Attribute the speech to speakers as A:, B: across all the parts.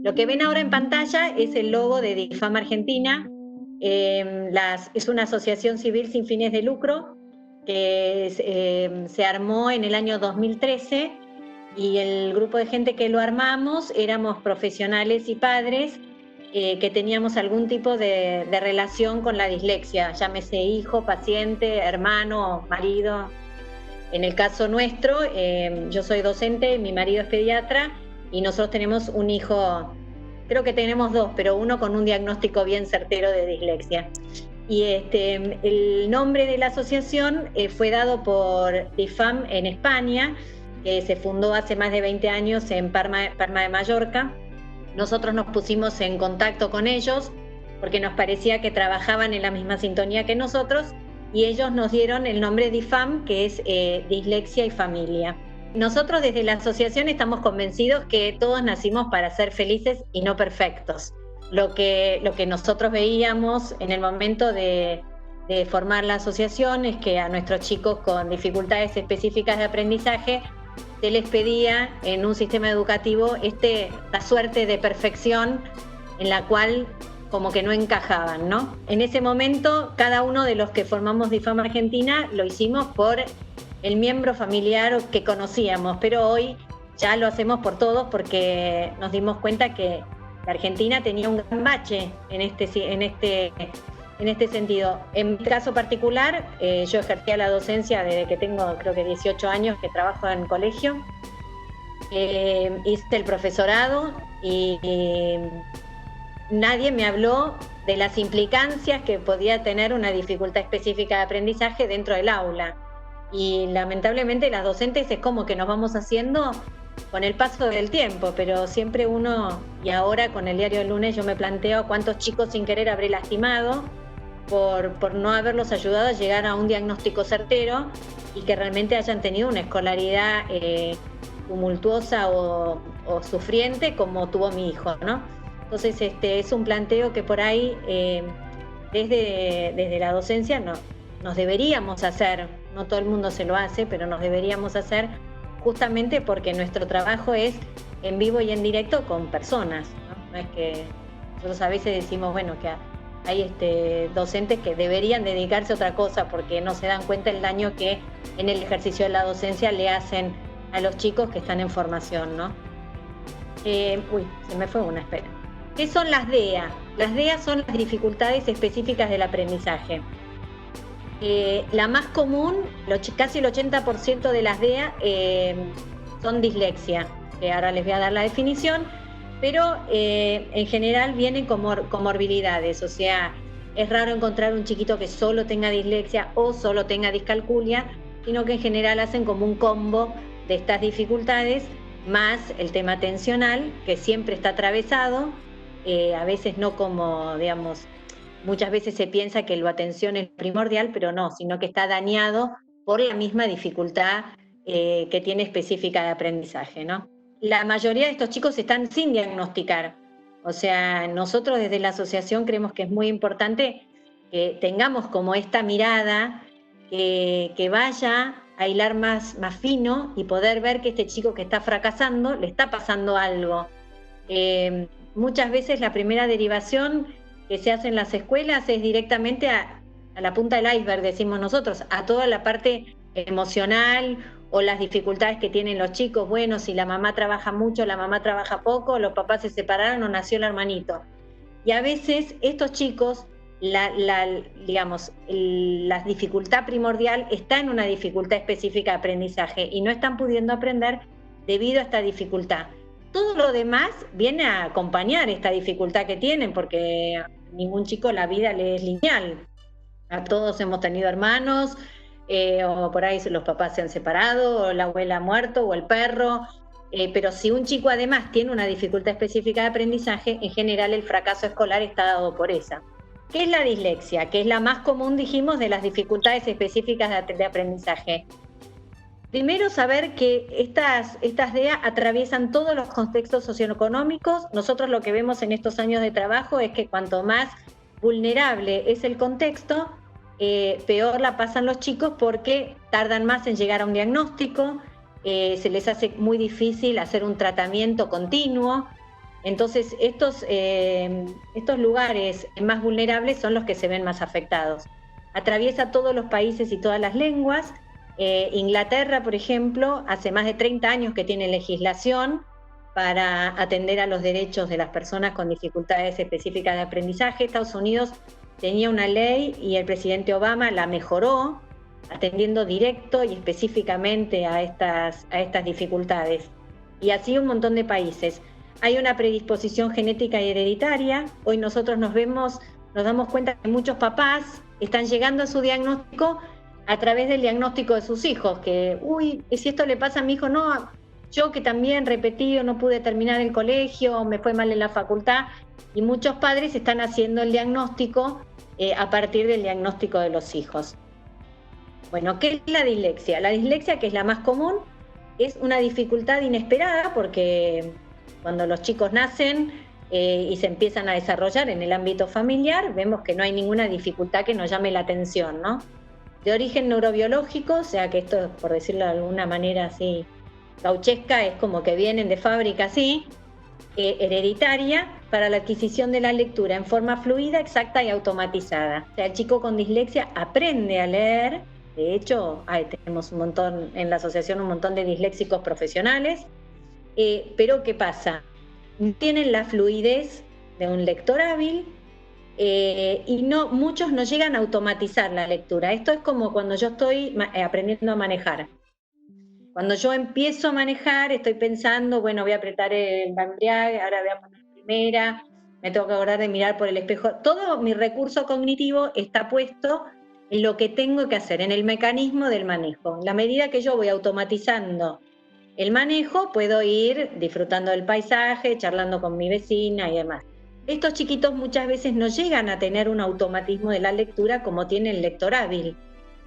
A: Lo que ven ahora en pantalla es el logo de DIFAM Argentina. Es una asociación civil sin fines de lucro que se armó en el año 2013 y el grupo de gente que lo armamos éramos profesionales y padres que teníamos algún tipo de relación con la dislexia, llámese hijo, paciente, hermano, marido. En el caso nuestro, yo soy docente, mi marido es pediatra y nosotros tenemos un hijo, creo que tenemos dos, pero uno con un diagnóstico bien certero de dislexia. Y el nombre de la asociación fue dado por DIFAM en España, que se fundó hace más de 20 años en Palma de Mallorca. Nosotros nos pusimos en contacto con ellos porque nos parecía que trabajaban en la misma sintonía que nosotros y ellos nos dieron el nombre DIFAM, que es Dislexia y Familia. Nosotros desde la asociación estamos convencidos que todos nacimos para ser felices y no perfectos. Lo que nosotros veíamos en el momento de formar la asociación es que a nuestros chicos con dificultades específicas de aprendizaje se les pedía en un sistema educativo la suerte de perfección en la cual como que no encajaban, ¿no? En ese momento, cada uno de los que formamos DIFAM Argentina lo hicimos por el miembro familiar que conocíamos, pero hoy ya lo hacemos por todos porque nos dimos cuenta que la Argentina tenía un gran bache en este sentido. En mi caso particular, yo ejercía la docencia desde que tengo, creo que 18 años que trabajo en colegio. Hice el profesorado y nadie me habló de las implicancias que podía tener una dificultad específica de aprendizaje dentro del aula. Y lamentablemente las docentes es como que nos vamos haciendo con el paso del tiempo, pero siempre uno, y ahora con el diario del lunes yo me planteo cuántos chicos sin querer habré lastimado por no haberlos ayudado a llegar a un diagnóstico certero y que realmente hayan tenido una escolaridad tumultuosa o sufriente como tuvo mi hijo, ¿no? Entonces es un planteo que por ahí desde la docencia nos deberíamos hacer, no todo el mundo se lo hace, pero nos deberíamos hacer justamente porque nuestro trabajo es en vivo y en directo con personas, ¿no? No es que nosotros a veces decimos, bueno, que hay docentes que deberían dedicarse a otra cosa porque no se dan cuenta el daño que en el ejercicio de la docencia le hacen a los chicos que están en formación, ¿no? Se me fue una, espera. ¿Qué son las DEA? Las DEA son las dificultades específicas del aprendizaje. La más común, casi el 80% de las DEA son dislexia, que ahora les voy a dar la definición, pero en general vienen con comorbilidades, o sea, es raro encontrar un chiquito que solo tenga dislexia o solo tenga discalculia, sino que en general hacen como un combo de estas dificultades, más el tema atencional, que siempre está atravesado, a veces no como, digamos, muchas veces se piensa que la atención es primordial, pero no, sino que está dañado por la misma dificultad que tiene específica de aprendizaje, ¿no? La mayoría de estos chicos están sin diagnosticar. O sea, nosotros desde la asociación creemos que es muy importante que tengamos como esta mirada que vaya a hilar más fino y poder ver que este chico que está fracasando le está pasando algo. Muchas veces la primera derivación que se hace en las escuelas es directamente a la punta del iceberg, decimos nosotros, a toda la parte emocional o las dificultades que tienen los chicos. Bueno, si la mamá trabaja mucho, la mamá trabaja poco, los papás se separaron o nació el hermanito. Y a veces estos chicos, digamos, la dificultad primordial está en una dificultad específica de aprendizaje y no están pudiendo aprender debido a esta dificultad. Todo lo demás viene a acompañar esta dificultad que tienen, porque a ningún chico la vida le es lineal. A todos hemos tenido hermanos, o por ahí los papás se han separado, o la abuela ha muerto, o el perro. Pero si un chico además tiene una dificultad específica de aprendizaje, en general el fracaso escolar está dado por esa. ¿Qué es la dislexia? Que es la más común, dijimos, de las dificultades específicas de aprendizaje. Primero, saber que estas DEA atraviesan todos los contextos socioeconómicos. Nosotros lo que vemos en estos años de trabajo es que cuanto más vulnerable es el contexto, peor la pasan los chicos porque tardan más en llegar a un diagnóstico, se les hace muy difícil hacer un tratamiento continuo, Entonces, estos lugares más vulnerables son los que se ven más afectados. Atraviesa todos los países y todas las lenguas. Inglaterra, por ejemplo, hace más de 30 años que tiene legislación para atender a los derechos de las personas con dificultades específicas de aprendizaje. Estados Unidos tenía una ley y el presidente Obama la mejoró, atendiendo directo y específicamente a estas dificultades. Y así un montón de países. Hay una predisposición genética y hereditaria. Hoy nosotros nos damos cuenta que muchos papás están llegando a su diagnóstico a través del diagnóstico de sus hijos, que, si esto le pasa a mi hijo, no, yo que también repetí o no pude terminar el colegio, me fue mal en la facultad, y muchos padres están haciendo el diagnóstico a partir del diagnóstico de los hijos. Bueno, ¿qué es la dislexia? La dislexia, que es la más común, es una dificultad inesperada porque cuando los chicos nacen y se empiezan a desarrollar en el ámbito familiar, vemos que no hay ninguna dificultad que nos llame la atención, ¿no? De origen neurobiológico, o sea que esto, por decirlo de alguna manera así gauchesca, es como que vienen de fábrica así, hereditaria, para la adquisición de la lectura en forma fluida, exacta y automatizada. O sea, el chico con dislexia aprende a leer. De hecho, tenemos un montón en la asociación, un montón de disléxicos profesionales, pero ¿qué pasa? Tienen la fluidez de un lector hábil y muchos no llegan a automatizar la lectura. Esto es como cuando yo estoy aprendiendo a manejar. Cuando yo empiezo a manejar, estoy pensando, bueno, voy a apretar el embriague, ahora voy a poner primera, me tengo que acordar de mirar por el espejo. Todo mi recurso cognitivo está puesto en lo que tengo que hacer, en el mecanismo del manejo. En la medida que yo voy automatizando el manejo, puedo ir disfrutando del paisaje, charlando con mi vecina y demás. Estos chiquitos muchas veces no llegan a tener un automatismo de la lectura como tiene el lector hábil.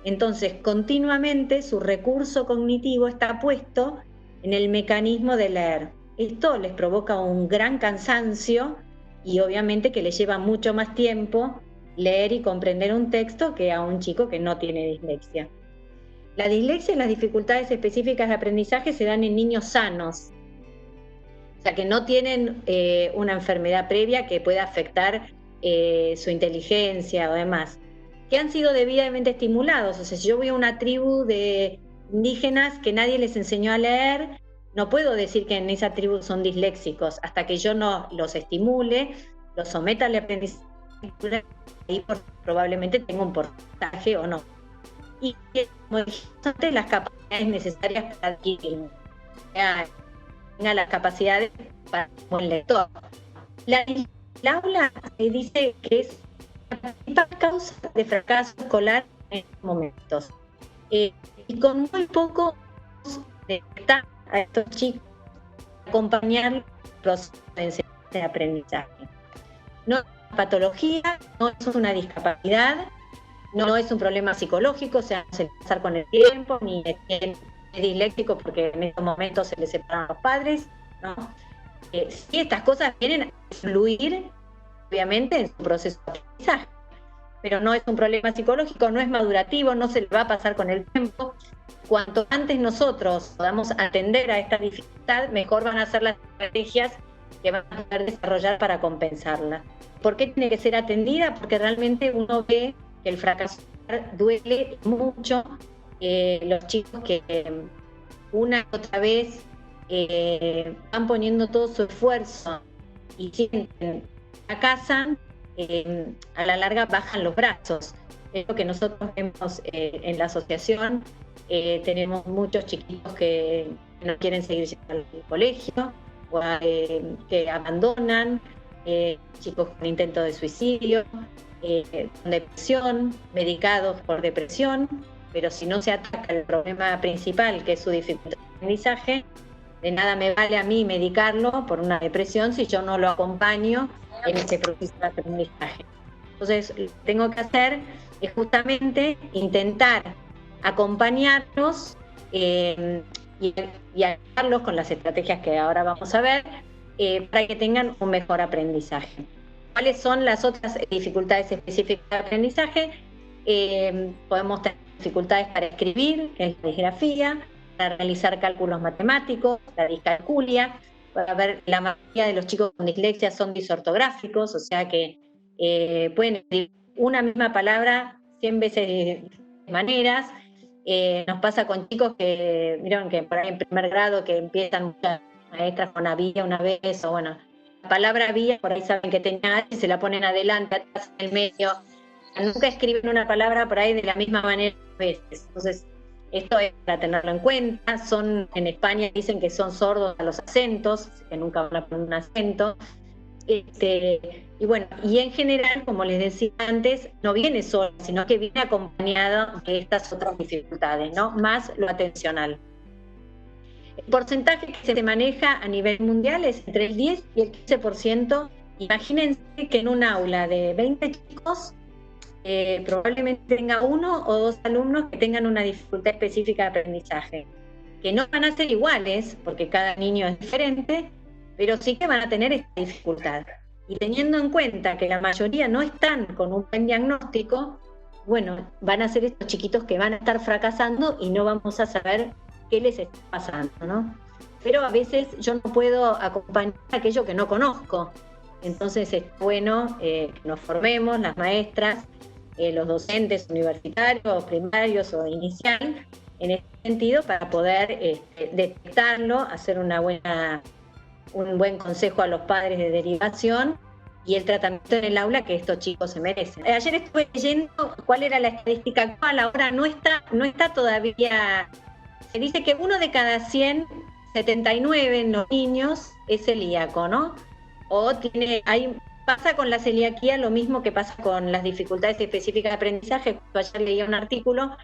A: Entonces, continuamente su recurso cognitivo está puesto en el mecanismo de leer. Esto les provoca un gran cansancio y obviamente que les lleva mucho más tiempo leer y comprender un texto que a un chico que no tiene dislexia. La dislexia y las dificultades específicas de aprendizaje se dan en niños sanos, o sea, que no tienen una enfermedad previa que pueda afectar su inteligencia o demás, que han sido debidamente estimulados. O sea, si yo voy a una tribu de indígenas que nadie les enseñó a leer, no puedo decir que en esa tribu son disléxicos hasta que yo no los estimule, los someta al aprendizaje, y probablemente tenga un porcentaje o no. Y como dijimos antes, las capacidades necesarias para adquirir, tenga las capacidades para un lector. La aula dice que es la principal causa de fracaso escolar en estos momentos. Y con muy poco de a estos chicos, acompañar el proceso de enseñanza y aprendizaje. No es una patología, no es una discapacidad, no es un problema psicológico, o sea, no se va a pasar con el tiempo, ni es disléxico porque en estos momentos se le separan los padres, ¿no? Sí, estas cosas vienen a influir, obviamente, en su proceso de aprendizaje, pero no es un problema psicológico, no es madurativo, no se le va a pasar con el tiempo. Cuanto antes nosotros podamos atender a esta dificultad, mejor van a ser las estrategias que van a poder desarrollar para compensarla. ¿Por qué tiene que ser atendida? Porque realmente uno ve que el fracaso duele mucho. Los chicos que una y otra vez van poniendo todo su esfuerzo y sienten, fracasan, a la larga bajan los brazos. Es lo que nosotros vemos en la asociación. Tenemos muchos chiquitos que no quieren seguir yendo al colegio, o que abandonan, chicos con intento de suicidio, con depresión, medicados por depresión, pero si no se ataca el problema principal, que es su dificultad de aprendizaje, de nada me vale a mí medicarlo por una depresión si yo no lo acompaño en ese proceso de aprendizaje. Entonces, lo que tengo que hacer es justamente intentar acompañarlos y ayudarlos con las estrategias que ahora vamos a ver para que tengan un mejor aprendizaje. ¿Cuáles son las otras dificultades específicas de aprendizaje? Podemos tener dificultades para escribir, que es la disgrafía, para realizar cálculos matemáticos, la discalculia, A ver, la mayoría de los chicos con dislexia son disortográficos, o sea que pueden escribir una misma palabra 100 veces de maneras. Nos pasa con chicos que, vieron que por ahí en primer grado que empiezan muchas maestras con había una vez, o bueno, la palabra había, por ahí saben que tenía H, se la ponen adelante, atrás, en el medio. Nunca escriben una palabra por ahí de la misma manera a veces. Entonces, esto es para tenerlo en cuenta. En España dicen que son sordos a los acentos, que nunca van a poner un acento. Y bueno, y en general, como les decía antes, no viene solo, sino que viene acompañado de estas otras dificultades, ¿no? Más lo atencional. El porcentaje que se maneja a nivel mundial es entre el 10 y el 15%. Imagínense que en un aula de 20 chicos, probablemente tenga 1 o 2 alumnos que tengan una dificultad específica de aprendizaje, que no van a ser iguales, porque cada niño es diferente, pero sí que van a tener esta dificultad. Y teniendo en cuenta que la mayoría no están con un buen diagnóstico, bueno, van a ser estos chiquitos que van a estar fracasando y no vamos a saber qué les está pasando, ¿no? Pero a veces yo no puedo acompañar aquello que no conozco. Entonces es bueno que nos formemos, las maestras, los docentes universitarios, primarios o inicial, en este sentido, para poder detectarlo, hacer un buen consejo a los padres de derivación y el tratamiento en el aula que estos chicos se merecen. Ayer estuve leyendo cuál era la estadística actual, ahora no está todavía. Se dice que 1 de cada 100, 79 en los niños es celíaco, ¿no? Pasa con la celiaquía lo mismo que pasa con las dificultades específicas de aprendizaje. Ayer leía un artículo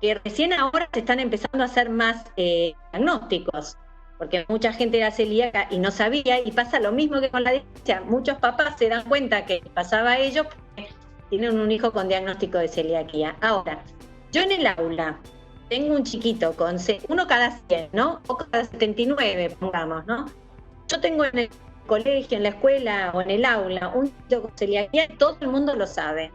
A: que recién ahora se están empezando a hacer más diagnósticos, porque mucha gente era celíaca y no sabía, y pasa lo mismo que con la dislexia. Muchos papás se dan cuenta que pasaba a ellos porque tienen un hijo con diagnóstico de celiaquía. Ahora, yo en el aula tengo un chiquito con 1 cada 100, ¿no? O cada 79, pongamos, ¿no? Yo tengo en el colegio, en la escuela o en el aula un chico con celiaquía, todo el mundo lo sabe.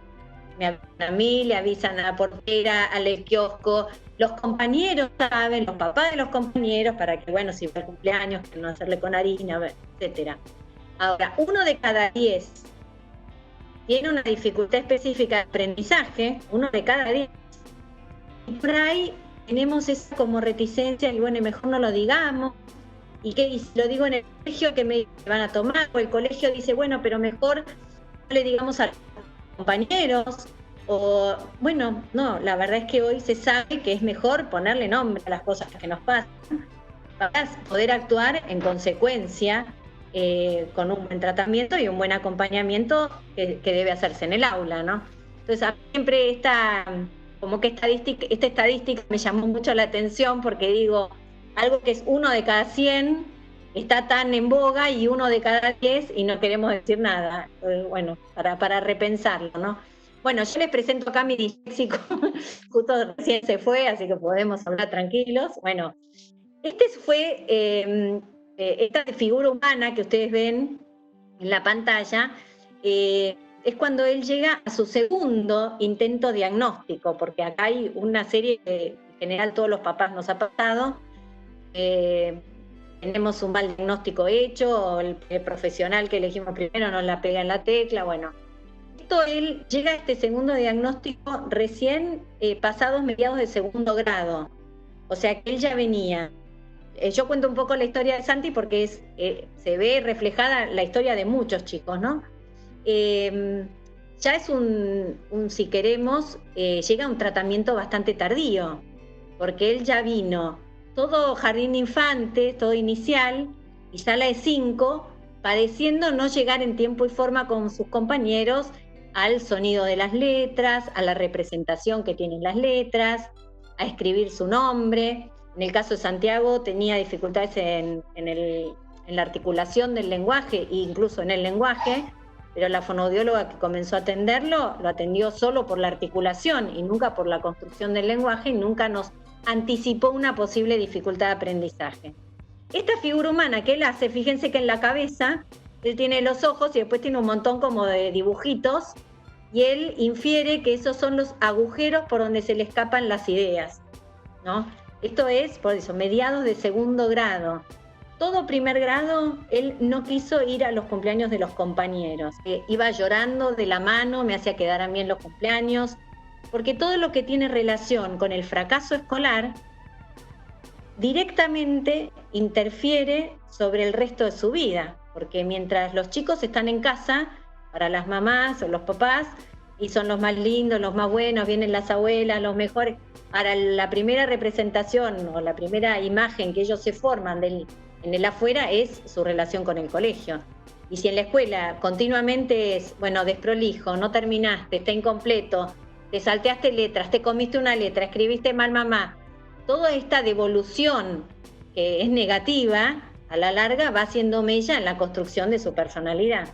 A: Me avisan a mí, le avisan a la portera, al kiosco, los compañeros saben, los papás de los compañeros, para que, bueno, si va el cumpleaños, que no hacerle con harina, etcétera. Ahora, 1 de cada 10 tiene una dificultad específica de aprendizaje, 1 de cada 10. Y por ahí tenemos esa como reticencia, y bueno, mejor no lo digamos, y si lo digo en el colegio, que me van a tomar, o el colegio dice, bueno, pero mejor no le digamos a los compañeros, o bueno, no, la verdad es que hoy se sabe que es mejor ponerle nombre a las cosas que nos pasan, para poder actuar en consecuencia, con un buen tratamiento y un buen acompañamiento que debe hacerse en el aula, ¿no? Entonces, siempre esta estadística me llamó mucho la atención, porque digo, algo que es 1 de cada 100 está tan en boga, y 1 de cada 10 y no queremos decir nada. Bueno, para repensarlo, ¿no? Bueno, yo les presento acá a mi disléxico, justo recién se fue, así que podemos hablar tranquilos. Bueno, esta figura humana que ustedes ven en la pantalla, es cuando él llega a su segundo intento diagnóstico, porque acá hay una serie que en general todos los papás nos ha pasado. Tenemos un mal diagnóstico hecho, o el profesional que elegimos primero nos la pega en la tecla. Bueno, él llega a este segundo diagnóstico recién pasados mediados de segundo grado, o sea que él ya venía. Yo cuento un poco la historia de Santi porque se ve reflejada la historia de muchos chicos, ¿no? Ya es si queremos, llega a un tratamiento bastante tardío, porque él ya vino todo jardín de infantes, todo inicial, y sala de 5, padeciendo no llegar en tiempo y forma con sus compañeros al sonido de las letras, a la representación que tienen las letras, a escribir su nombre. En el caso de Santiago tenía dificultades en la articulación del lenguaje e incluso en el lenguaje, pero la fonoaudióloga que comenzó a atenderlo lo atendió solo por la articulación y nunca por la construcción del lenguaje, y nunca nos anticipó una posible dificultad de aprendizaje. Esta figura humana que él hace, fíjense que en la cabeza él tiene los ojos y después tiene un montón como de dibujitos, y él infiere que esos son los agujeros por donde se le escapan las ideas, ¿no? Esto es, por eso, mediados de segundo grado. todo primer grado, él no quiso ir a los cumpleaños de los compañeros. Iba llorando de la mano, me hacía quedar a mí en los cumpleaños, porque todo lo que tiene relación con el fracaso escolar directamente interfiere sobre el resto de su vida, porque mientras los chicos están en casa, para las mamás o los papás, y son los más lindos, los más buenos, vienen las abuelas, los mejores. Ahora, la primera representación o la primera imagen que ellos se forman en el afuera es su relación con el colegio. Y si en la escuela continuamente es, bueno, desprolijo, no terminaste, está incompleto, te salteaste letras, te comiste una letra, escribiste mal mamá, toda esta devolución que es negativa, a la larga va haciendo mella en la construcción de su personalidad.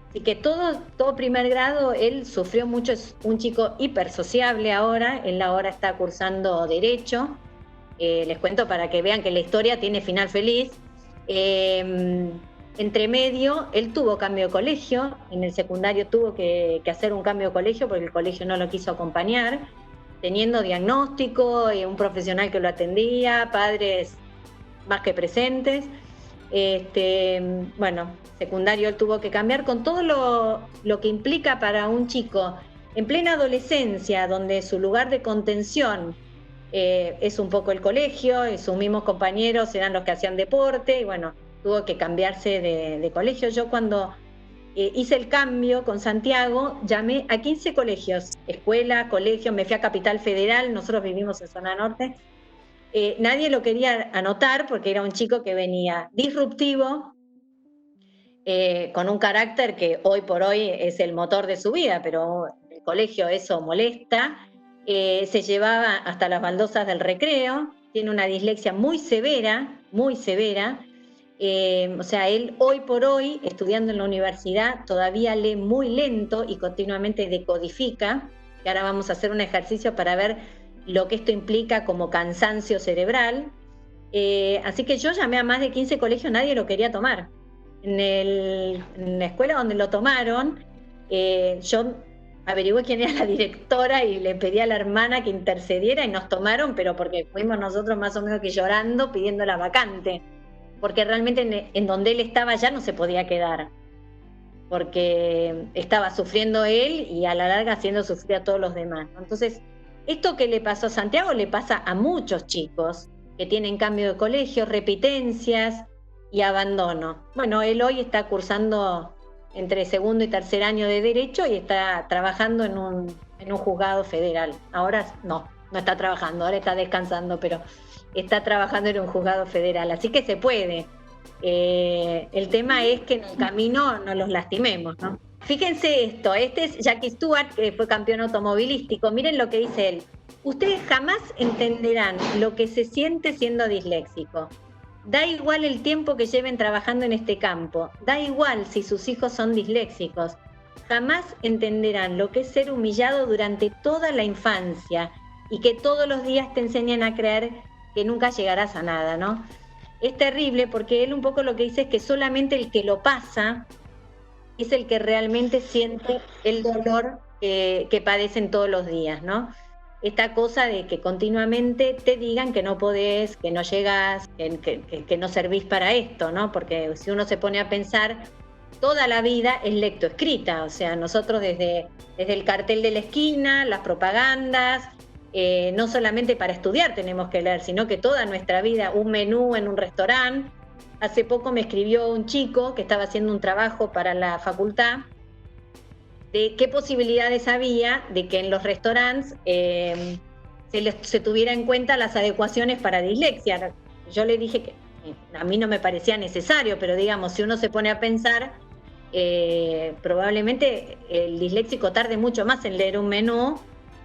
A: Así que todo primer grado, él sufrió mucho, es un chico hipersociable ahora, él ahora está cursando Derecho, les cuento para que vean que la historia tiene final feliz. Entre medio, él tuvo cambio de colegio, en el secundario tuvo que hacer un cambio de colegio porque el colegio no lo quiso acompañar, teniendo diagnóstico, un profesional que lo atendía, padres más que presentes. Bueno, secundario él tuvo que cambiar con todo lo que implica para un chico en plena adolescencia, donde su lugar de contención es un poco el colegio, y sus mismos compañeros eran los que hacían deporte, y bueno, tuvo que cambiarse de colegio. Yo cuando hice el cambio con Santiago, llamé a 15 colegios, escuela, colegio, me fui a Capital Federal, nosotros vivimos en zona norte. Nadie lo quería anotar porque era un chico que venía disruptivo, con un carácter que hoy por hoy es el motor de su vida, pero el colegio eso molesta. Se llevaba hasta las baldosas del recreo, tiene una dislexia muy severa, muy severa. O sea, él hoy por hoy, estudiando en la universidad, todavía lee muy lento y continuamente decodifica, que ahora vamos a hacer un ejercicio para ver lo que esto implica como cansancio cerebral. Así que yo llamé a más de 15 colegios, nadie lo quería tomar. En la escuela donde lo tomaron, yo averigué quién era la directora y le pedí a la hermana que intercediera y nos tomaron, pero porque fuimos nosotros más o menos que llorando pidiendo la vacante, porque realmente en donde él estaba ya no se podía quedar, porque estaba sufriendo él y a la larga haciendo sufrir a todos los demás, ¿no? Entonces, esto que le pasó a Santiago le pasa a muchos chicos que tienen cambio de colegio, repitencias y abandono. Bueno, él hoy está cursando entre segundo y tercer año de Derecho y está trabajando en un juzgado federal. Ahora no está trabajando, ahora está descansando, pero está trabajando en un juzgado federal. Así que se puede. El tema es que en el camino no los lastimemos, ¿no? Fíjense esto, este es Jackie Stewart, que fue campeón automovilístico. Miren lo que dice él. Ustedes jamás entenderán lo que se siente siendo disléxico. Da igual el tiempo que lleven trabajando en este campo. Da igual si sus hijos son disléxicos. Jamás entenderán lo que es ser humillado durante toda la infancia y que todos los días te enseñan a creer que nunca llegarás a nada, ¿no? Es terrible porque él un poco lo que dice es que solamente el que lo pasa es el que realmente siente el dolor que padecen todos los días, ¿no? Esta cosa de que continuamente te digan que no podés, que no llegás, que no servís para esto, ¿no? Porque si uno se pone a pensar, toda la vida es lectoescrita, o sea, nosotros desde el cartel de la esquina, las propagandas, no solamente para estudiar tenemos que leer, sino que toda nuestra vida, un menú en un restaurante. Hace poco me escribió un chico que estaba haciendo un trabajo para la facultad de qué posibilidades había de que en los restaurantes se tuviera en cuenta las adecuaciones para dislexia. Yo le dije que a mí no me parecía necesario, pero digamos, si uno se pone a pensar, probablemente el disléxico tarde mucho más en leer un menú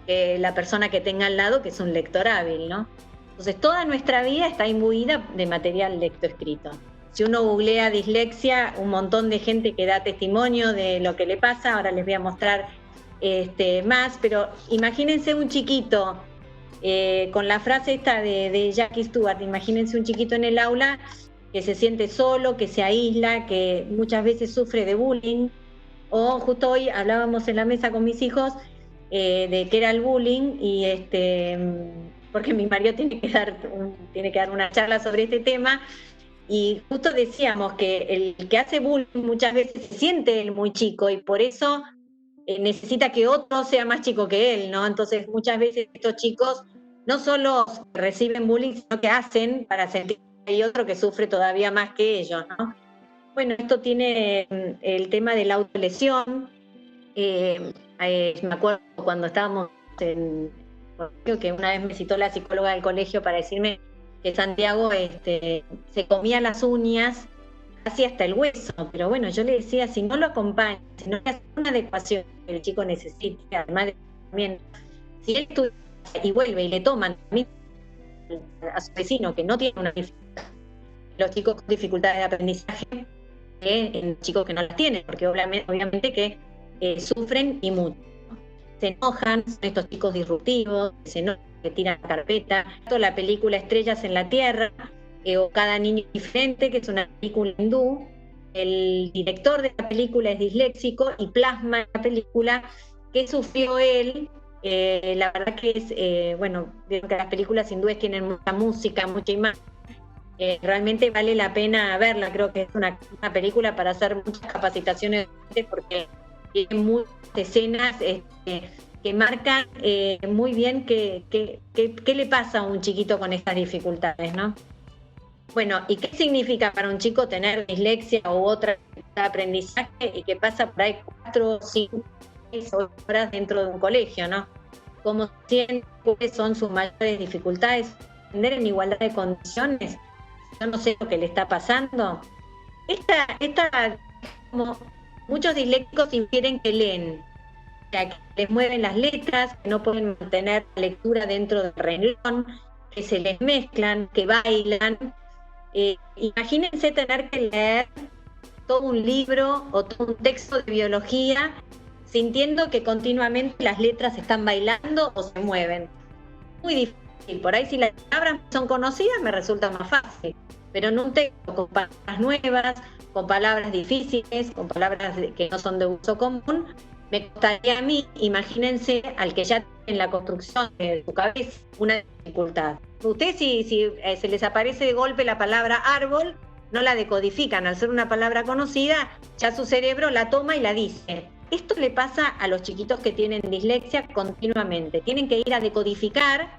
A: que la persona que tenga al lado, que es un lector hábil, ¿no? Entonces, toda nuestra vida está imbuida de material lectoescrito. Si uno googlea dislexia, un montón de gente que da testimonio de lo que le pasa, ahora les voy a mostrar más, pero imagínense un chiquito, con la frase esta de Jackie Stewart, imagínense un chiquito en el aula que se siente solo, que se aísla, que muchas veces sufre de bullying, o justo hoy hablábamos en la mesa con mis hijos de qué era el bullying, y porque mi marido tiene que dar una charla sobre este tema, Y justo decíamos que el que hace bullying muchas veces se siente él muy chico y por eso necesita que otro sea más chico que él, ¿no? Entonces muchas veces estos chicos no solo reciben bullying, sino que hacen para sentir que hay otro que sufre todavía más que ellos, ¿no? Bueno, esto tiene el tema de la autolesión. Me acuerdo cuando estábamos en que una vez me citó la psicóloga del colegio para decirme que Santiago se comía las uñas casi hasta el hueso, pero bueno, yo le decía, si no lo acompaña, si no le hace una adecuación que el chico necesite, además de también, si él estudia y vuelve y le toman a su vecino que no tiene una dificultad, los chicos con dificultades de aprendizaje, en chicos que no las tienen, porque obviamente que sufren y mucho, ¿no? Se enojan, son estos chicos disruptivos, se enojan, que tiran la carpeta. La película Estrellas en la Tierra, o Cada niño es diferente, que es una película hindú. El director de la película es disléxico y plasma en la película qué sufrió él. La verdad que es, bueno, veo que las películas hindúes tienen mucha música, mucha imagen. Realmente vale la pena verla, creo que es una película para hacer muchas capacitaciones porque tiene muchas escenas que marcan muy bien qué le pasa a un chiquito con estas dificultades, ¿no? Bueno, ¿y qué significa para un chico tener dislexia u otra dificultad de aprendizaje y que pasa por ahí 4, 5, 6 horas dentro de un colegio, ¿no? ¿Cómo sienten cuáles son sus mayores dificultades? ¿Aprender en igualdad de condiciones? Yo no sé lo que le está pasando. Como muchos disléxicos infieren que leen, o sea, que les mueven las letras, que no pueden mantener la lectura dentro del renglón, que se les mezclan, que bailan. Imagínense tener que leer todo un libro o todo un texto de biología sintiendo que continuamente las letras están bailando o se mueven. Muy difícil. Por ahí si las palabras son conocidas me resulta más fácil, pero en un texto con palabras nuevas, con palabras difíciles, con palabras que no son de uso común, me costaría a mí, imagínense, al que ya tiene en la construcción de su cabeza una dificultad. Ustedes si se les aparece de golpe la palabra árbol, no la decodifican. Al ser una palabra conocida, ya su cerebro la toma y la dice. Esto le pasa a los chiquitos que tienen dislexia continuamente. Tienen que ir a decodificar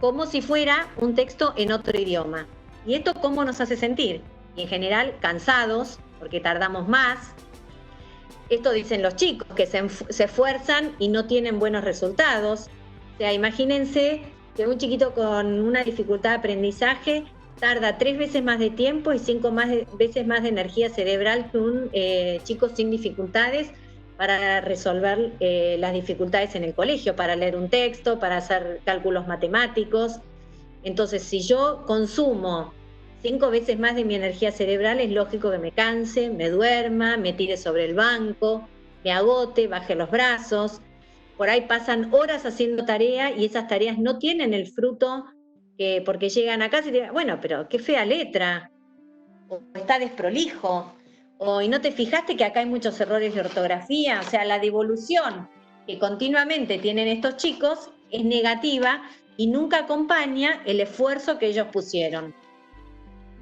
A: como si fuera un texto en otro idioma. ¿Y esto cómo nos hace sentir? Y en general, cansados, porque tardamos más. Esto dicen los chicos, que se esfuerzan y no tienen buenos resultados. O sea, imagínense que un chiquito con una dificultad de aprendizaje tarda 3 veces más de tiempo y 5 veces más de energía cerebral que un chico sin dificultades para resolver las dificultades en el colegio, para leer un texto, para hacer cálculos matemáticos. Entonces, si yo consumo 5 veces más de mi energía cerebral, es lógico que me canse, me duerma, me tire sobre el banco, me agote, baje los brazos. Por ahí pasan horas haciendo tarea y esas tareas no tienen el fruto porque llegan a casa y digan, bueno, pero qué fea letra, o está desprolijo, y no te fijaste que acá hay muchos errores de ortografía. O sea, la devolución que continuamente tienen estos chicos es negativa y nunca acompaña el esfuerzo que ellos pusieron.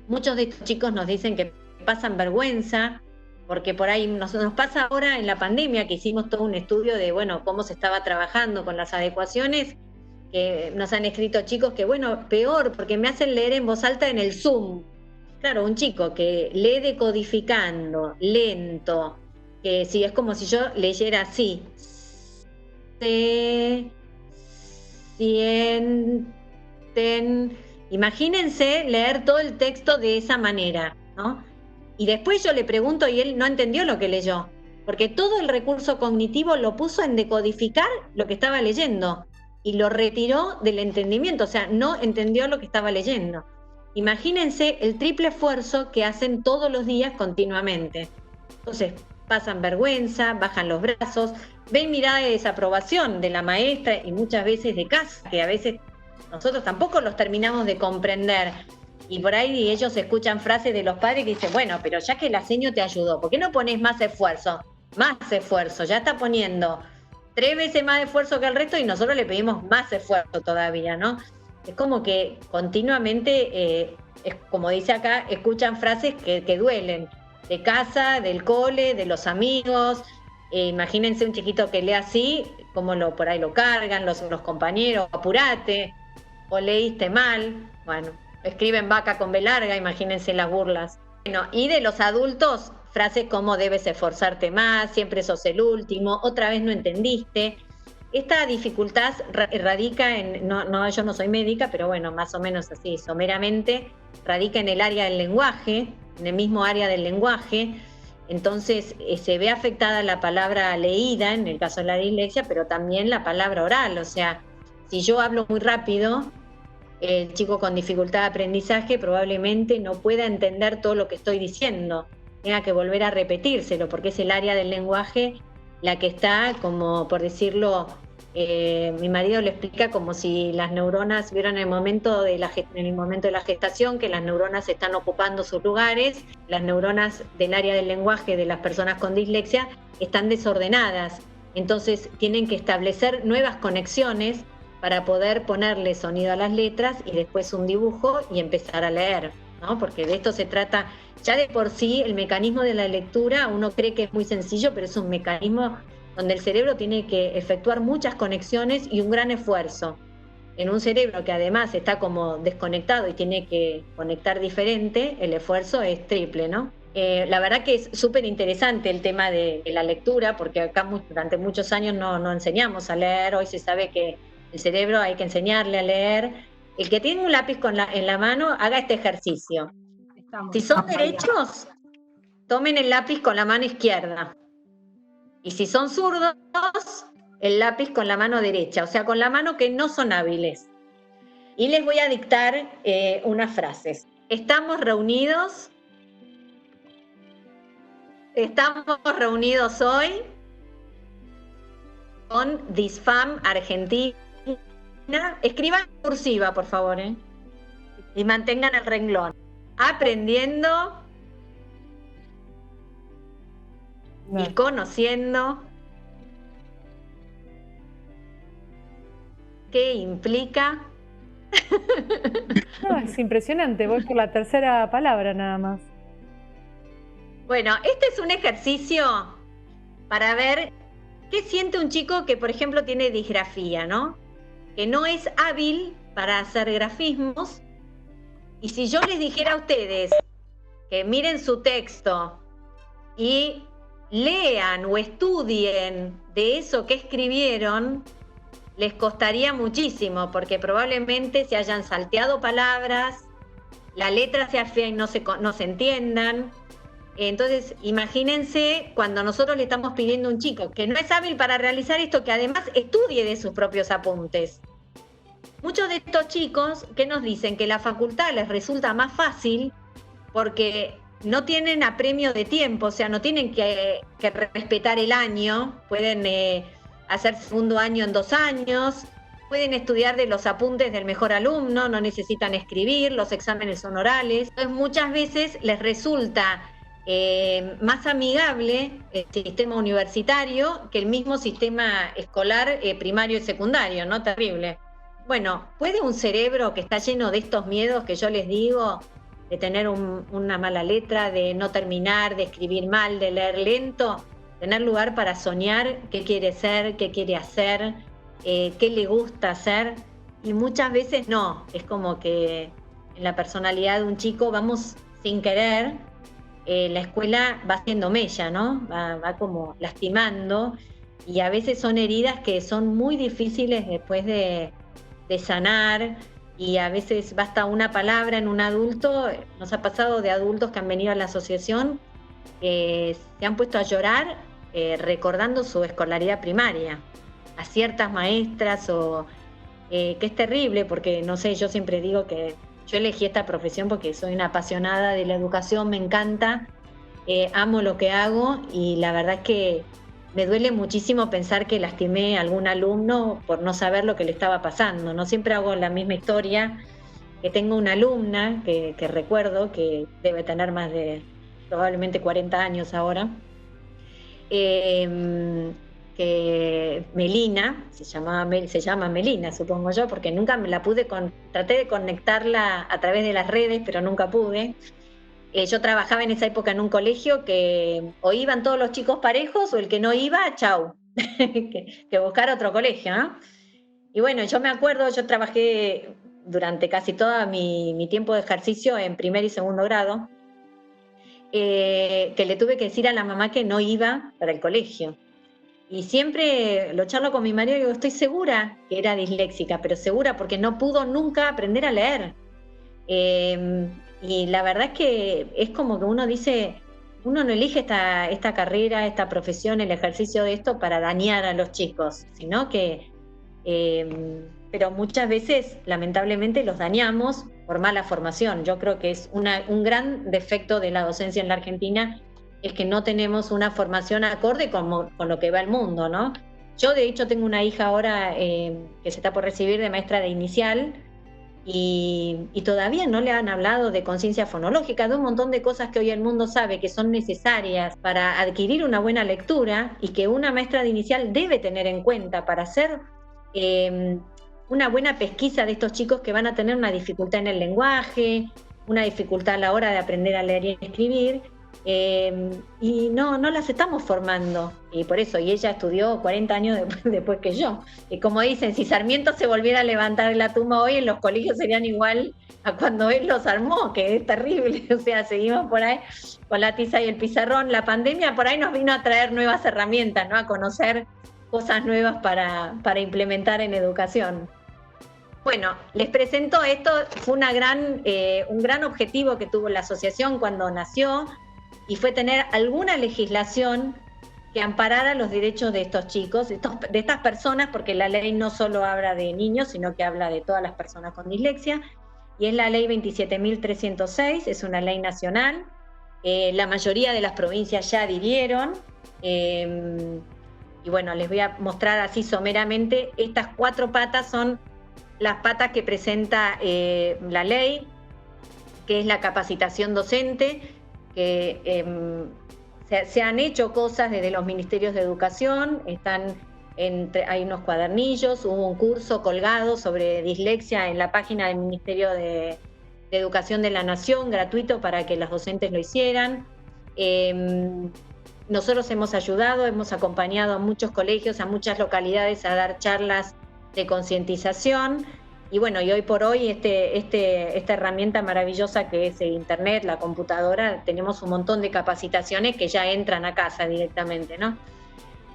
A: Muchos de estos chicos nos dicen que pasan vergüenza, porque por ahí nos pasa ahora en la pandemia, que hicimos todo un estudio de, bueno, cómo se estaba trabajando con las adecuaciones, que nos han escrito chicos que, bueno, peor, porque me hacen leer en voz alta en el Zoom. Claro, un chico que lee decodificando, lento, que si es como si yo leyera así, se sienten. Imagínense leer todo el texto de esa manera, ¿no? Y después yo le pregunto y él no entendió lo que leyó, porque todo el recurso cognitivo lo puso en decodificar lo que estaba leyendo y lo retiró del entendimiento, o sea, no entendió lo que estaba leyendo. Imagínense el triple esfuerzo que hacen todos los días continuamente. Entonces, pasan vergüenza, bajan los brazos, ven mirada de desaprobación de la maestra y muchas veces de casa, que a veces nosotros tampoco los terminamos de comprender. Y por ahí ellos escuchan frases de los padres que dicen, bueno, pero ya que la seño te ayudó, ¿por qué no pones más esfuerzo? Más esfuerzo, ya está poniendo 3 veces más esfuerzo que el resto y nosotros le pedimos más esfuerzo todavía, ¿no? Es como que continuamente, es como dice acá, escuchan frases que duelen, de casa, del cole, de los amigos. Imagínense un chiquito que lee así, como por ahí lo cargan los compañeros, apurate, o leíste mal. Bueno, escriben vaca con B larga, imagínense las burlas. Bueno, y de los adultos, frases como debes esforzarte más, siempre sos el último, otra vez no entendiste. Esta dificultad radica en, no, yo no soy médica, pero bueno, más o menos así, someramente, radica en el área del lenguaje, en el mismo área del lenguaje. Entonces se ve afectada la palabra leída, en el caso de la dislexia, pero también la palabra oral. O sea, si yo hablo muy rápido, el chico con dificultad de aprendizaje probablemente no pueda entender todo lo que estoy diciendo, tenga que volver a repetírselo, porque es el área del lenguaje la que está, como por decirlo, mi marido lo explica como si las neuronas vieron en el momento de la gestación, que las neuronas están ocupando sus lugares, las neuronas del área del lenguaje de las personas con dislexia están desordenadas, entonces tienen que establecer nuevas conexiones para poder ponerle sonido a las letras y después un dibujo y empezar a leer, ¿no? Porque de esto se trata. Ya de por sí el mecanismo de la lectura uno cree que es muy sencillo, pero es un mecanismo donde el cerebro tiene que efectuar muchas conexiones y un gran esfuerzo. En un cerebro que además está como desconectado y tiene que conectar diferente, el esfuerzo es triple, ¿no? La verdad que es súper interesante el tema de la lectura, porque acá durante muchos años no enseñamos a leer. Hoy se sabe que el cerebro hay que enseñarle a leer. El que tiene un lápiz en la mano, haga este ejercicio. Si son derechos, tomen el lápiz con la mano izquierda. Y si son zurdos, el lápiz con la mano derecha, o sea, con la mano que no son hábiles. Y les voy a dictar unas frases. Estamos reunidos hoy con Disfam Argentina. Escriban en cursiva, por favor, y mantengan el renglón. Aprendiendo y conociendo qué implica.
B: No, es impresionante, voy por la tercera palabra nada más.
A: Bueno, este es un ejercicio para ver qué siente un chico que, por ejemplo, tiene disgrafía, ¿no? Que no es hábil para hacer grafismos. Y si yo les dijera a ustedes que miren su texto y lean o estudien de eso que escribieron, les costaría muchísimo, porque probablemente se hayan salteado palabras, la letra sea fea y no se entiendan. Entonces, imagínense cuando nosotros le estamos pidiendo a un chico que no es hábil para realizar esto, que además estudie de sus propios apuntes. Muchos de estos chicos que nos dicen que la facultad les resulta más fácil porque no tienen apremio de tiempo, o sea, no tienen que respetar el año, pueden hacer segundo año en 2 años, pueden estudiar de los apuntes del mejor alumno, no necesitan escribir, los exámenes son orales. Entonces muchas veces les resulta más amigable el sistema universitario que el mismo sistema escolar primario y secundario, ¿no? Terrible. Bueno, ¿puede un cerebro que está lleno de estos miedos que yo les digo, de tener una mala letra, de no terminar, de escribir mal, de leer lento, tener lugar para soñar qué quiere ser, qué quiere hacer, qué le gusta hacer? Y muchas veces no, es como que en la personalidad de un chico vamos sin querer, la escuela va haciendo mella, ¿no? Va como lastimando, y a veces son heridas que son muy difíciles después de sanar, y a veces basta una palabra en un adulto. Nos ha pasado de adultos que han venido a la asociación que se han puesto a llorar recordando su escolaridad primaria, a ciertas maestras, o que es terrible, porque no sé, yo siempre digo que yo elegí esta profesión porque soy una apasionada de la educación, me encanta, amo lo que hago, y la verdad es que me duele muchísimo pensar que lastimé a algún alumno por no saber lo que le estaba pasando. No siempre hago la misma historia, que tengo una alumna que recuerdo, que debe tener más de probablemente 40 años ahora, que Melina, se llama Melina, supongo yo, porque nunca me la traté de conectarla a través de las redes, pero nunca pude. Yo trabajaba en esa época en un colegio que o iban todos los chicos parejos o el que no iba, chau, que buscar otro colegio, ¿no? Y bueno, yo me acuerdo, yo trabajé durante casi todo mi tiempo de ejercicio en primer y segundo grado, que le tuve que decir a la mamá que no iba para el colegio. Y siempre lo charlo con mi marido y digo, estoy segura que era disléxica, pero segura porque no pudo nunca aprender a leer. Y la verdad es que es como que uno dice, uno no elige esta carrera, esta profesión, el ejercicio de esto para dañar a los chicos, sino que, pero muchas veces lamentablemente los dañamos por mala formación. Yo creo que es un gran defecto de la docencia en la Argentina, es que no tenemos una formación acorde con lo que va el mundo, ¿no? Yo de hecho tengo una hija ahora que se está por recibir de maestra de inicial, y todavía no le han hablado de conciencia fonológica, de un montón de cosas que hoy el mundo sabe que son necesarias para adquirir una buena lectura y que una maestra de inicial debe tener en cuenta para hacer una buena pesquisa de estos chicos que van a tener una dificultad en el lenguaje, una dificultad a la hora de aprender a leer y escribir. Y no las estamos formando, y por eso, y ella estudió 40 años después que yo, y como dicen, si Sarmiento se volviera a levantar en la tumba hoy, en los colegios serían igual a cuando él los armó, que es terrible. O sea, seguimos por ahí con la tiza y el pizarrón. La pandemia por ahí nos vino a traer nuevas herramientas, ¿no? A conocer cosas nuevas para implementar en educación. Bueno, les presento esto, fue un gran objetivo que tuvo la asociación cuando nació, y fue tener alguna legislación que amparara los derechos de estos chicos, de estas personas, porque la ley no solo habla de niños, sino que habla de todas las personas con dislexia, y es la ley 27.306, es una ley nacional. La mayoría de las provincias ya adhirieron, y bueno, les voy a mostrar así someramente. Estas 4 patas son las patas que presenta la ley, que es la capacitación docente, que se han hecho cosas desde los ministerios de educación, hay unos cuadernillos, hubo un curso colgado sobre dislexia en la página del Ministerio de Educación de la Nación, gratuito para que los docentes lo hicieran. Nosotros hemos ayudado, hemos acompañado a muchos colegios, a muchas localidades a dar charlas de concientización. Y bueno, y hoy por hoy esta herramienta maravillosa que es el Internet, la computadora, tenemos un montón de capacitaciones que ya entran a casa directamente, ¿no?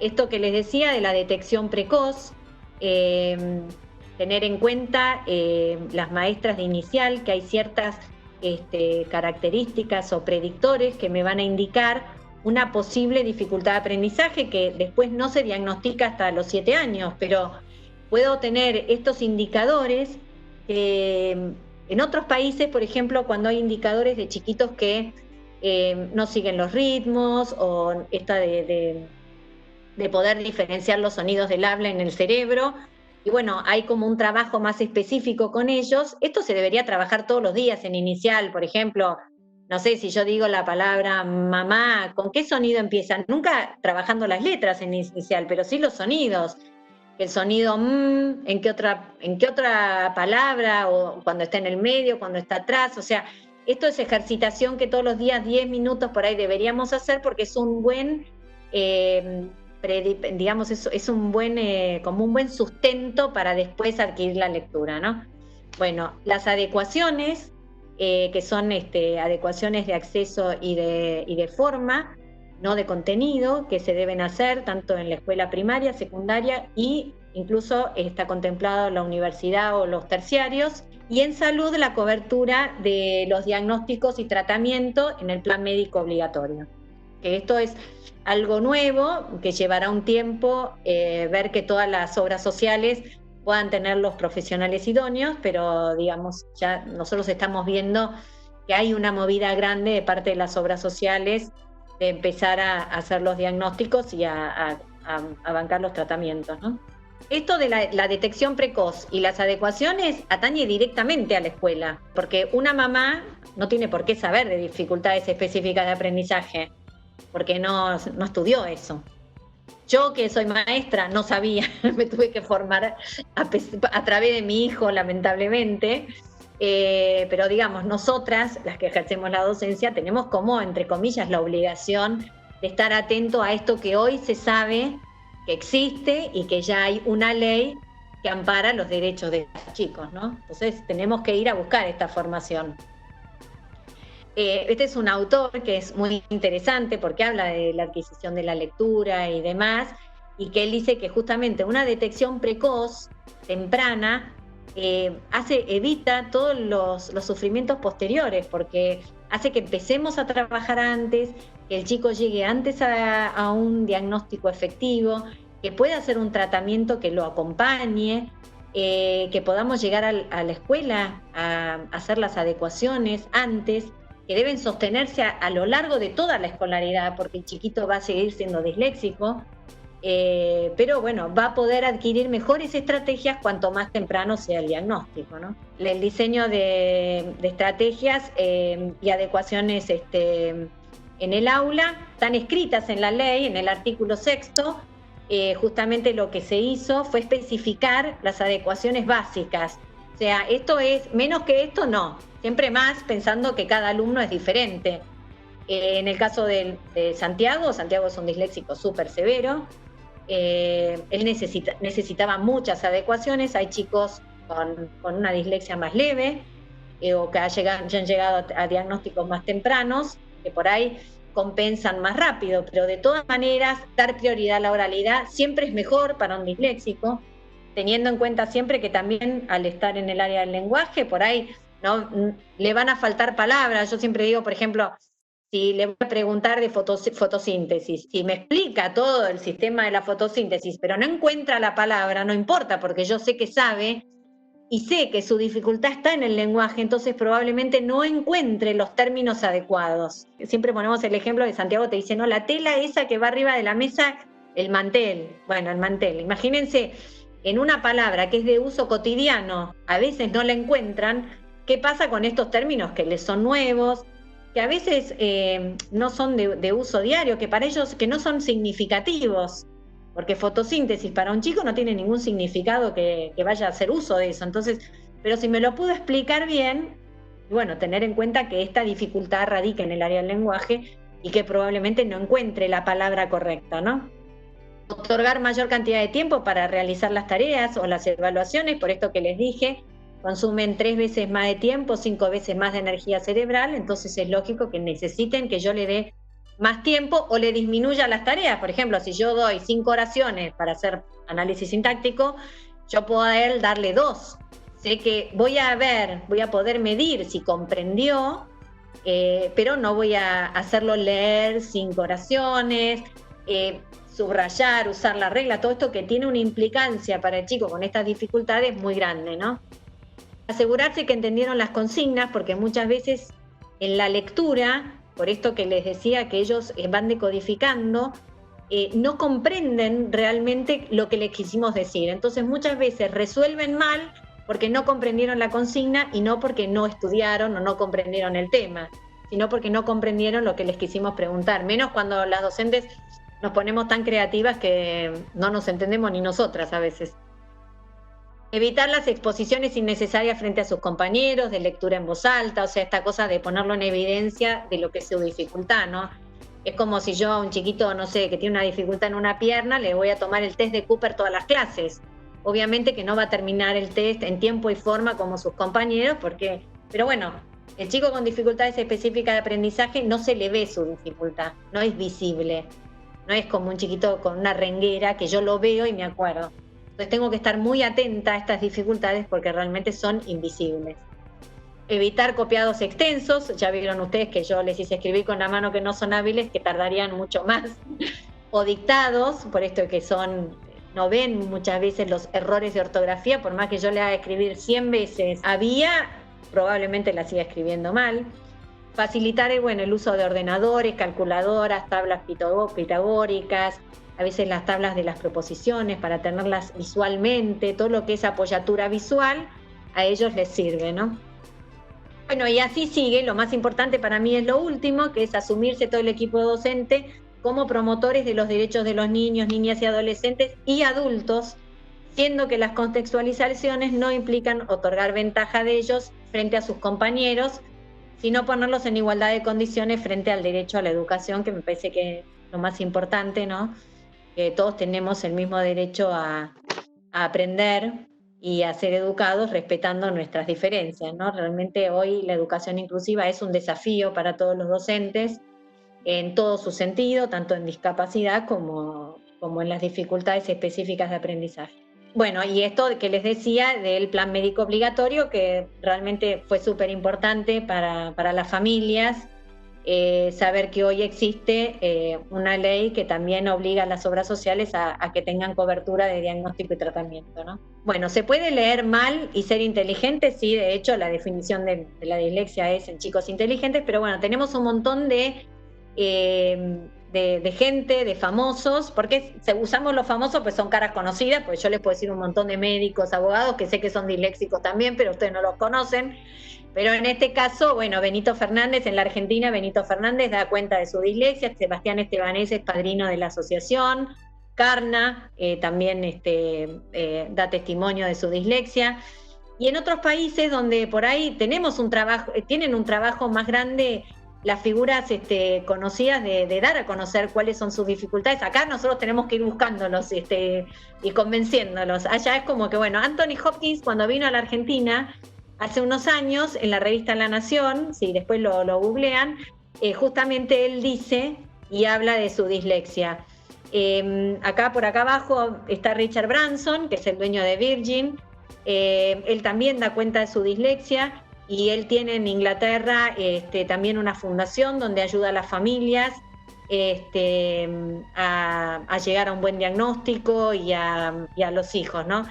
A: Esto que les decía de la detección precoz, tener en cuenta las maestras de inicial, que hay ciertas características o predictores que me van a indicar una posible dificultad de aprendizaje que después no se diagnostica hasta los 7 años, pero puedo tener estos indicadores en otros países, por ejemplo, cuando hay indicadores de chiquitos que no siguen los ritmos, o esta de poder diferenciar los sonidos del habla en el cerebro, y bueno, hay como un trabajo más específico con ellos. Esto se debería trabajar todos los días en inicial, por ejemplo. No sé, si yo digo la palabra mamá, ¿con qué sonido empiezan? Nunca trabajando las letras en inicial, pero sí los sonidos. El sonido ¿en qué otra palabra? O cuando está en el medio, cuando está atrás. O sea, esto es ejercitación que todos los días 10 minutos por ahí deberíamos hacer, porque es un buen, digamos, es un buen, como un buen sustento para después adquirir la lectura, ¿no? Bueno, las adecuaciones, que son adecuaciones de acceso y de forma, no de contenido, que se deben hacer tanto en la escuela primaria, secundaria, y incluso está contemplado la universidad o los terciarios. Y en salud, la cobertura de los diagnósticos y tratamiento en el plan médico obligatorio. Que esto es algo nuevo, que llevará un tiempo ver que todas las obras sociales puedan tener los profesionales idóneos, pero digamos, ya nosotros estamos viendo que hay una movida grande de parte de las obras sociales de empezar a hacer los diagnósticos y a bancar los tratamientos, ¿no? Esto de la detección precoz y las adecuaciones atañe directamente a la escuela, porque una mamá no tiene por qué saber de dificultades específicas de aprendizaje, porque no estudió eso. Yo, que soy maestra, no sabía, me tuve que formar a través de mi hijo, lamentablemente. Pero digamos, nosotras, las que ejercemos la docencia, tenemos como, entre comillas, la obligación de estar atento a esto que hoy se sabe que existe y que ya hay una ley que ampara los derechos de los chicos, ¿no? Entonces tenemos que ir a buscar esta formación. Este es un autor que es muy interesante porque habla de la adquisición de la lectura y demás, y que él dice que justamente una detección precoz, temprana, evita todos los sufrimientos posteriores, porque hace que empecemos a trabajar antes, que el chico llegue antes a un diagnóstico efectivo, que pueda hacer un tratamiento que lo acompañe, que podamos llegar a la escuela a hacer las adecuaciones antes, que deben sostenerse a lo largo de toda la escolaridad, porque el chiquito va a seguir siendo disléxico, pero bueno, va a poder adquirir mejores estrategias cuanto más temprano sea el diagnóstico, ¿no? El diseño de estrategias y adecuaciones en el aula están escritas en la ley, en el artículo 6º. Justamente lo que se hizo fue especificar las adecuaciones básicas. O sea, esto es menos que esto, no. Siempre más pensando que cada alumno es diferente. En el caso de Santiago es un disléxico súper severo. Él necesitaba muchas adecuaciones. Hay chicos con una dislexia más leve o que ya han llegado a diagnósticos más tempranos, que por ahí compensan más rápido, pero de todas maneras dar prioridad a la oralidad siempre es mejor para un disléxico, teniendo en cuenta siempre que también al estar en el área del lenguaje, por ahí no le van a faltar palabras. Yo siempre digo, por ejemplo, si le voy a preguntar de fotosíntesis, si me explica todo el sistema de la fotosíntesis, pero no encuentra la palabra, no importa, porque yo sé que sabe y sé que su dificultad está en el lenguaje, entonces probablemente no encuentre los términos adecuados. Siempre ponemos el ejemplo de Santiago, te dice, no, la tela esa que va arriba de la mesa, el mantel. Bueno, el mantel. Imagínense, en una palabra que es de uso cotidiano, a veces no la encuentran. ¿Qué pasa con estos términos que les son nuevos, que a veces no son de uso diario, que para ellos que no son significativos? Porque fotosíntesis para un chico no tiene ningún significado que vaya a hacer uso de eso. Entonces, pero si me lo pudo explicar bien, bueno, tener en cuenta que esta dificultad radica en el área del lenguaje y que probablemente no encuentre la palabra correcta, ¿no? Otorgar mayor cantidad de tiempo para realizar las tareas o las evaluaciones, por esto que les dije, consumen 3 veces más de tiempo, 5 veces más de energía cerebral, entonces es lógico que necesiten que yo le dé más tiempo o le disminuya las tareas. Por ejemplo, si yo doy 5 oraciones para hacer análisis sintáctico, yo puedo a él darle 2. Sé que voy a poder medir si comprendió, pero no voy a hacerlo leer 5 oraciones, subrayar, usar la regla, todo esto que tiene una implicancia para el chico con estas dificultades muy grande, ¿no? Asegurarse que entendieron las consignas, porque muchas veces en la lectura, por esto que les decía que ellos van decodificando, no comprenden realmente lo que les quisimos decir. Entonces muchas veces resuelven mal porque no comprendieron la consigna y no porque no estudiaron o no comprendieron el tema, sino porque no comprendieron lo que les quisimos preguntar. Menos cuando las docentes nos ponemos tan creativas que no nos entendemos ni nosotras a veces. Evitar las exposiciones innecesarias frente a sus compañeros, de lectura en voz alta, o sea, esta cosa de ponerlo en evidencia de lo que es su dificultad, ¿no? Es como si yo a un chiquito, no sé, que tiene una dificultad en una pierna, le voy a tomar el test de Cooper todas las clases. Obviamente que no va a terminar el test en tiempo y forma como sus compañeros, pero bueno, el chico con dificultades específicas de aprendizaje no se le ve su dificultad, no es visible. No es como un chiquito con una renguera que yo lo veo y me acuerdo. Entonces tengo que estar muy atenta a estas dificultades porque realmente son invisibles. Evitar copiados extensos, ya vieron ustedes que yo les hice escribir con la mano que no son hábiles, que tardarían mucho más. O dictados, por esto que no ven muchas veces los errores de ortografía, por más que yo le haga escribir 100 veces probablemente la siga escribiendo mal. Facilitar el uso de ordenadores, calculadoras, tablas pitagóricas, a veces las tablas de las proposiciones para tenerlas visualmente, todo lo que es apoyatura visual, a ellos les sirve, ¿no? Bueno, y así sigue, lo más importante para mí es lo último, que es asumirse todo el equipo docente como promotores de los derechos de los niños, niñas y adolescentes y adultos, siendo que las contextualizaciones no implican otorgar ventaja de ellos frente a sus compañeros, sino ponerlos en igualdad de condiciones frente al derecho a la educación, que me parece que es lo más importante, ¿no? Que todos tenemos el mismo derecho a aprender y a ser educados respetando nuestras diferencias, ¿no? Realmente hoy la educación inclusiva es un desafío para todos los docentes en todo su sentido, tanto en discapacidad como en las dificultades específicas de aprendizaje. Bueno, y esto que les decía del plan médico obligatorio, que realmente fue súper importante para las familias, saber que hoy existe una ley que también obliga a las obras sociales a que tengan cobertura de diagnóstico y tratamiento, ¿no? Bueno, ¿se puede leer mal y ser inteligente? Sí, de hecho la definición de la dislexia es en chicos inteligentes, pero bueno, tenemos un montón de gente, de famosos, porque usamos los famosos pues son caras conocidas, pues yo les puedo decir un montón de médicos, abogados, que sé que son disléxicos también, pero ustedes no los conocen. Pero en este caso, bueno, Benito Fernández, en la Argentina, Benito Fernández da cuenta de su dislexia, Sebastián Estebanés es padrino de la asociación, Carna también da testimonio de su dislexia. Y en otros países donde por ahí tenemos tienen un trabajo más grande las figuras conocidas de dar a conocer cuáles son sus dificultades. Acá nosotros tenemos que ir buscándolos y convenciéndolos. Allá es como que, bueno, Anthony Hopkins cuando vino a la Argentina hace unos años, en la revista La Nación, si después lo googlean, justamente él dice y habla de su dislexia. Por acá abajo está Richard Branson, que es el dueño de Virgin. Él también da cuenta de su dislexia y él tiene en Inglaterra también una fundación donde ayuda a las familias a llegar a un buen diagnóstico y a los hijos, ¿no?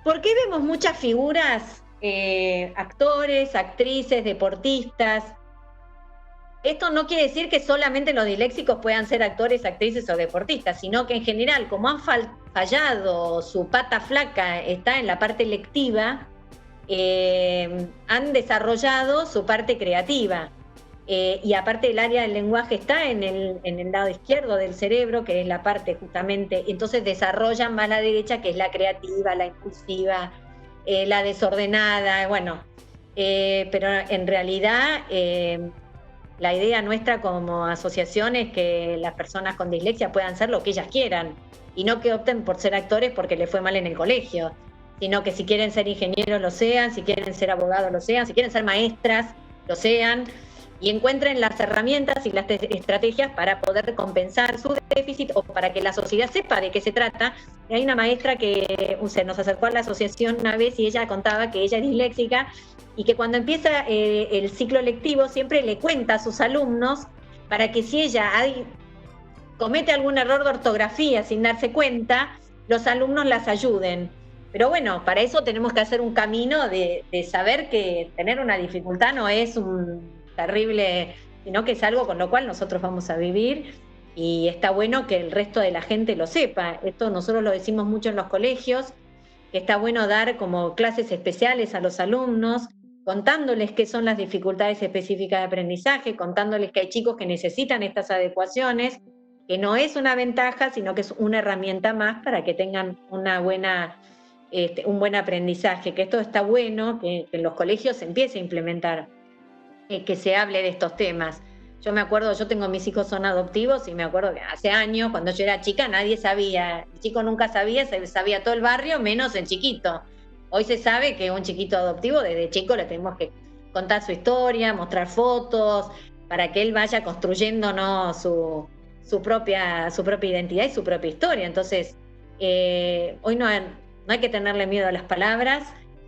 A: ¿Por qué vemos muchas figuras, actores, actrices, deportistas? Esto no quiere decir que solamente los disléxicos puedan ser actores, actrices o deportistas, sino que en general, como han fallado, su pata flaca está en la parte lectiva, han desarrollado su parte creativa. Y aparte el área del lenguaje está en el lado izquierdo del cerebro, que es la parte justamente, entonces desarrollan más la derecha, que es la creativa, la impulsiva, la desordenada, bueno. Pero en realidad la idea nuestra como asociación es que las personas con dislexia puedan ser lo que ellas quieran y no que opten por ser actores porque les fue mal en el colegio, sino que si quieren ser ingenieros lo sean, si quieren ser abogados lo sean, si quieren ser maestras lo sean, y encuentren las herramientas y las estrategias para poder compensar su déficit o para que la sociedad sepa de qué se trata. Y hay una maestra que se nos acercó a la asociación una vez y ella contaba que ella es disléxica y que cuando empieza el ciclo lectivo siempre le cuenta a sus alumnos para que si ella comete algún error de ortografía sin darse cuenta, los alumnos las ayuden. Pero bueno, para eso tenemos que hacer un camino de saber que tener una dificultad no es un terrible, sino que es algo con lo cual nosotros vamos a vivir y está bueno que el resto de la gente lo sepa. Esto nosotros lo decimos mucho en los colegios, que está bueno dar como clases especiales a los alumnos, contándoles qué son las dificultades específicas de aprendizaje, contándoles que hay chicos que necesitan estas adecuaciones, que no es una ventaja, sino que es una herramienta más para que tengan un buen aprendizaje, que esto está bueno, que en los colegios se empiece a implementar, que se hable de estos temas. Yo me acuerdo, yo tengo mis hijos son adoptivos y me acuerdo que hace años, cuando yo era chica, nadie sabía, el chico nunca sabía, se sabía todo el barrio, menos el chiquito. Hoy se sabe que un chiquito adoptivo, desde chico le tenemos que contar su historia, mostrar fotos, para que él vaya construyendo, ¿no?, su propia identidad y su propia historia. Entonces, hoy no hay que tenerle miedo a las palabras,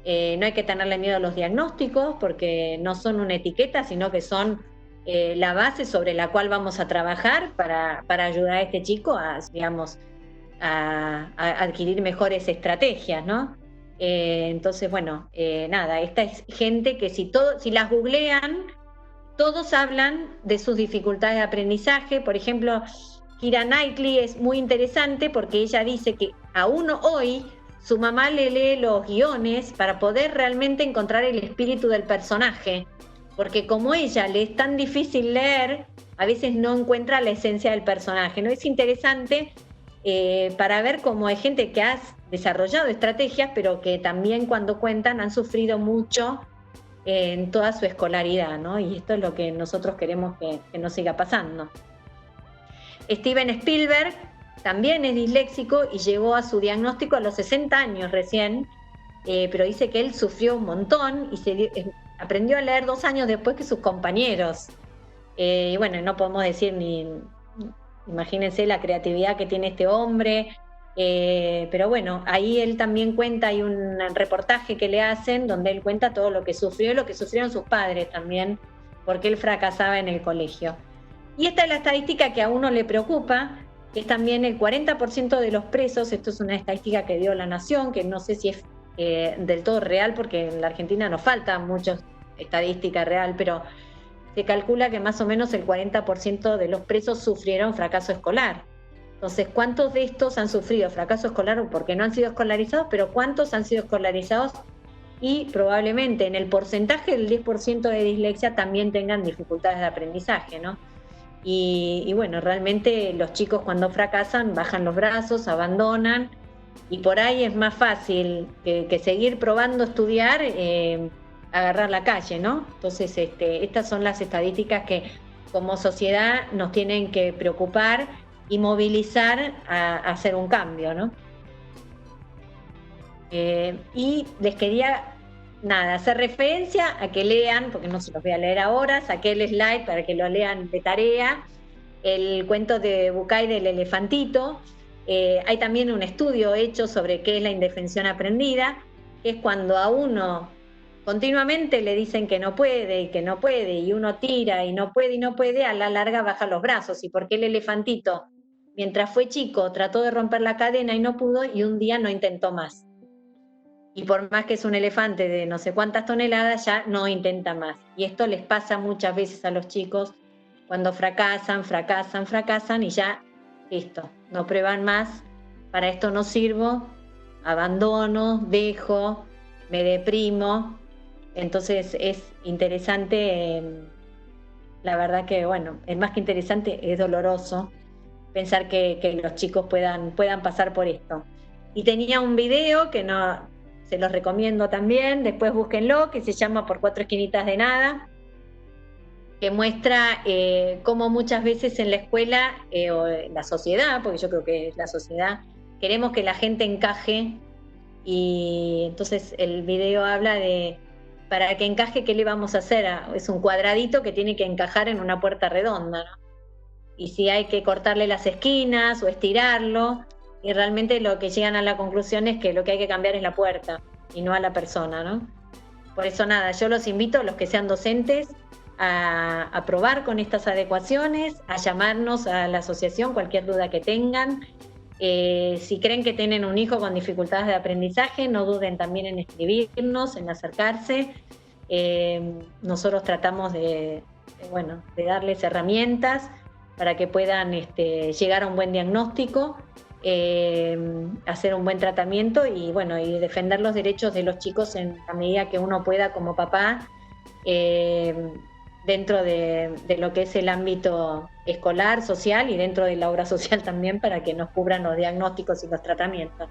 A: no hay que tenerle miedo a los diagnósticos, porque no son una etiqueta, sino que son la base sobre la cual vamos a trabajar para ayudar a este chico a adquirir mejores estrategias, ¿no? Entonces, bueno, nada, esta es gente que si las googlean, todos hablan de sus dificultades de aprendizaje. Por ejemplo, Keira Knightley es muy interesante porque ella dice que aún hoy su mamá le lee los guiones para poder realmente encontrar el espíritu del personaje, porque como ella le es tan difícil leer, a veces no encuentra la esencia del personaje, ¿no? Es interesante para ver cómo hay gente que ha desarrollado estrategias, pero que también cuando cuentan han sufrido mucho en toda su escolaridad, ¿no? Y esto es lo que nosotros queremos que no siga pasando. Steven Spielberg también es disléxico y llegó a su diagnóstico a los 60 años recién, pero dice que él sufrió un montón y aprendió a leer 2 años después que sus compañeros. Y bueno, no podemos decir imagínense la creatividad que tiene este hombre, pero bueno, ahí él también cuenta, hay un reportaje que le hacen donde él cuenta todo lo que sufrió y lo que sufrieron sus padres también, porque él fracasaba en el colegio. Y esta es la estadística que a uno le preocupa, que es también el 40% de los presos. Esto es una estadística que dio La Nación, que no sé si es del todo real, porque en la Argentina nos falta mucha estadística real, pero se calcula que más o menos el 40% de los presos sufrieron fracaso escolar. Entonces, ¿cuántos de estos han sufrido fracaso escolar porque no han sido escolarizados? Pero ¿cuántos han sido escolarizados y probablemente en el porcentaje del 10% de dislexia también tengan dificultades de aprendizaje, ¿no? Y bueno, realmente los chicos cuando fracasan bajan los brazos, abandonan, y por ahí es más fácil que seguir probando estudiar, agarrar la calle, ¿no? Entonces, estas son las estadísticas que como sociedad nos tienen que preocupar y movilizar a hacer un cambio, ¿no? Y les quería hacer referencia a que lean, porque no se los voy a leer ahora, saqué el slide para que lo lean de tarea, el cuento de Bucay del elefantito. Hay también un estudio hecho sobre qué es la indefensión aprendida, que es cuando a uno continuamente le dicen que no puede y que no puede, y uno tira y no puede, a la larga baja los brazos. ¿Y por qué el elefantito, mientras fue chico, trató de romper la cadena y no pudo, y un día no intentó más? Y por más que es un elefante de no sé cuántas toneladas, ya no intenta más. Y esto les pasa muchas veces a los chicos cuando fracasan y ya, listo, no prueban más, para esto no sirvo, abandono, dejo, me deprimo. Entonces es interesante, la verdad que, bueno, es más que interesante, es doloroso pensar que los chicos puedan pasar por esto. Y tenía un video que se los recomiendo también, después búsquenlo, que se llama Por 4 esquinitas de nada, que muestra cómo muchas veces en la escuela o en la sociedad, porque yo creo que es la sociedad, queremos que la gente encaje, y entonces el video habla de, para que encaje, ¿qué le vamos a hacer? Es un cuadradito que tiene que encajar en una puerta redonda, ¿no? Y si hay que cortarle las esquinas o estirarlo, y realmente lo que llegan a la conclusión es que lo que hay que cambiar es la puerta y no a la persona, ¿no? Por eso yo los invito a los que sean docentes a probar con estas adecuaciones, a llamarnos a la asociación cualquier duda que tengan. Si creen que tienen un hijo con dificultades de aprendizaje, no duden también en escribirnos, en acercarse. Nosotros tratamos de darles herramientas para que puedan llegar a un buen diagnóstico, hacer un buen tratamiento y defender los derechos de los chicos en la medida que uno pueda como papá, dentro de lo que es el ámbito escolar, social, y dentro de la obra social también, para que nos cubran los diagnósticos y los tratamientos.